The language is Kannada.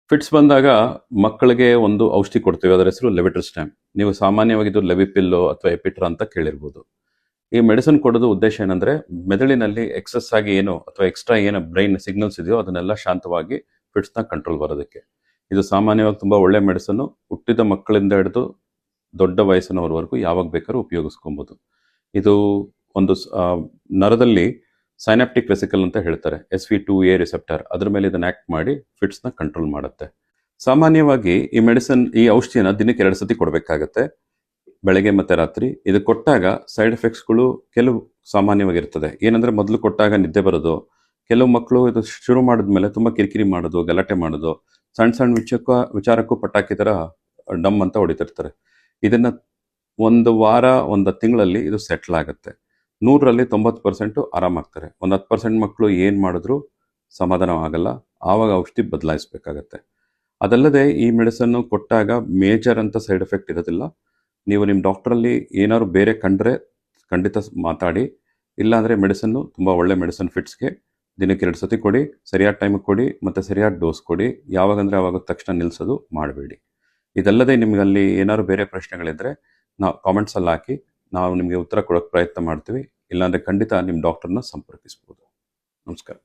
ಫಿಟ್ಸ್ ಬಂದಾಗ ಮಕ್ಕಳಿಗೆ ಒಂದು ಔಷಧಿ ಕೊಡ್ತೀವಿ. ಅದರ ಹೆಸರು ಲೆವಿಟ್ರಿಸ್ಟ್ಯಾಮ್. ನೀವು ಸಾಮಾನ್ಯವಾಗಿ ಇದು ಲೆವಿಪಿಲ್ಲೋ ಅಥವಾ ಎಪಿಟ್ರಾ ಅಂತ ಕೇಳಿರ್ಬೋದು. ಈ ಮೆಡಿಸಿನ್ ಕೊಡೋದು ಉದ್ದೇಶ ಏನಂದ್ರೆ ಮೆದುಳಿನಲ್ಲಿ ಎಕ್ಸೆಸ್ ಆಗಿ ಏನು ಅಥವಾ ಎಕ್ಸ್ಟ್ರಾ ಏನು ಬ್ರೈನ್ ಸಿಗ್ನಲ್ಸ್ ಇದೆಯೋ ಅದನ್ನೆಲ್ಲ ಶಾಂತವಾಗಿ ಫಿಟ್ಸ್ನ ಕಂಟ್ರೋಲ್ ಬರೋದಕ್ಕೆ. ಇದು ಸಾಮಾನ್ಯವಾಗಿ ತುಂಬ ಒಳ್ಳೆ ಮೆಡಿಸನ್ನು. ಹುಟ್ಟಿದ ಮಕ್ಕಳಿಂದ ಹಿಡಿದು ದೊಡ್ಡ ವಯಸ್ಸಿನವರವರೆಗೂ ಯಾವಾಗ ಬೇಕಾದ್ರೂ ಉಪಯೋಗಿಸ್ಕೊಬೋದು. ಇದು ಒಂದು ನರದಲ್ಲಿ ಸೈನಾಪ್ಟಿಕ್ ವೆಸಿಕಲ್ ಅಂತ ಹೇಳ್ತಾರೆ, SV2A ರಿಸೆಪ್ಟರ್, ಅದ್ರ ಮೇಲೆ ಇದನ್ನ ಆಕ್ಟ್ ಮಾಡಿ ಫಿಟ್ಸ್ನ ಕಂಟ್ರೋಲ್ ಮಾಡುತ್ತೆ. ಸಾಮಾನ್ಯವಾಗಿ ಈ ಮೆಡಿಸಿನ್, ಈ ಔಷಧಿನ ದಿನಕ್ಕೆ 2 ಸತಿ ಕೊಡಬೇಕಾಗತ್ತೆ, ಬೆಳಗ್ಗೆ ಮತ್ತೆ ರಾತ್ರಿ. ಇದು ಕೊಟ್ಟಾಗ ಸೈಡ್ ಎಫೆಕ್ಟ್ಸ್ಗಳು ಕೆಲವು ಸಾಮಾನ್ಯವಾಗಿರ್ತದೆ. ಏನಂದ್ರೆ ಮೊದಲು ಕೊಟ್ಟಾಗ ನಿದ್ದೆ ಬರೋದು, ಕೆಲವು ಮಕ್ಕಳು ಇದು ಶುರು ಮಾಡಿದ್ಮೇಲೆ ತುಂಬ ಕಿರಿಕಿರಿ ಮಾಡೋದು, ಗಲಾಟೆ ಮಾಡೋದು, ಸಣ್ಣ ಸಣ್ಣ ವಿಚಾರಕ್ಕೂ ಪಟಾಕಿ ಥರ ಡಮ್ ಅಂತ ಹೊಡಿತಿರ್ತಾರೆ. ಇದನ್ನ ಒಂದು ವಾರ, ಒಂದು ತಿಂಗಳಲ್ಲಿ ಇದು ಸೆಟ್ಲ್ ಆಗುತ್ತೆ. 100ರಲ್ಲಿ 90% ಆರಾಮಾಗ್ತಾರೆ. ಒಂದು 10% ಮಕ್ಕಳು ಏನು ಮಾಡಿದ್ರು ಸಮಾಧಾನ ಆಗಲ್ಲ, ಆವಾಗ ಔಷಧಿ ಬದಲಾಯಿಸಬೇಕಾಗತ್ತೆ. ಅದಲ್ಲದೆ ಈ ಮೆಡಿಸನ್ನು ಕೊಟ್ಟಾಗ ಮೇಜರ್ ಅಂತ ಸೈಡ್ ಎಫೆಕ್ಟ್ ಇರೋದಿಲ್ಲ. ನೀವು ನಿಮ್ಮ ಡಾಕ್ಟ್ರಲ್ಲಿ ಏನಾದ್ರು ಬೇರೆ ಕಂಡ್ರೆ ಖಂಡಿತ ಮಾತಾಡಿ. ಇಲ್ಲಾಂದರೆ ಮೆಡಿಸನ್ನು ತುಂಬ ಒಳ್ಳೆ ಮೆಡಿಸನ್ ಫಿಟ್ಸ್ಗೆ ದಿನಕ್ಕೆ 2 ಸತಿ ಕೊಡಿ, ಸರಿಯಾದ ಟೈಮಿಗೆ ಕೊಡಿ, ಮತ್ತು ಸರಿಯಾದ ಡೋಸ್ ಕೊಡಿ. ಯಾವಾಗಂದರೆ ಆವಾಗ ತಕ್ಷಣ ನಿಲ್ಲಿಸೋದು ಮಾಡಬೇಡಿ. ಇದಲ್ಲದೆ ನಿಮಗಲ್ಲಿ ಏನಾದ್ರು ಬೇರೆ ಪ್ರಶ್ನೆಗಳಿದ್ದರೆ ನಾವು ಕಾಮೆಂಟ್ಸಲ್ಲಿ ಹಾಕಿ, ನಾವು ನಿಮಗೆ ಉತ್ತರ ಕೊಡೋಕ್ಕೆ ಪ್ರಯತ್ನ ಮಾಡ್ತೀವಿ. ಇಲ್ಲಾಂದರೆ ಖಂಡಿತ ನಿಮ್ಮ ಡಾಕ್ಟರ್ನ ಸಂಪರ್ಕಿಸ್ಬೋದು. ನಮಸ್ಕಾರ.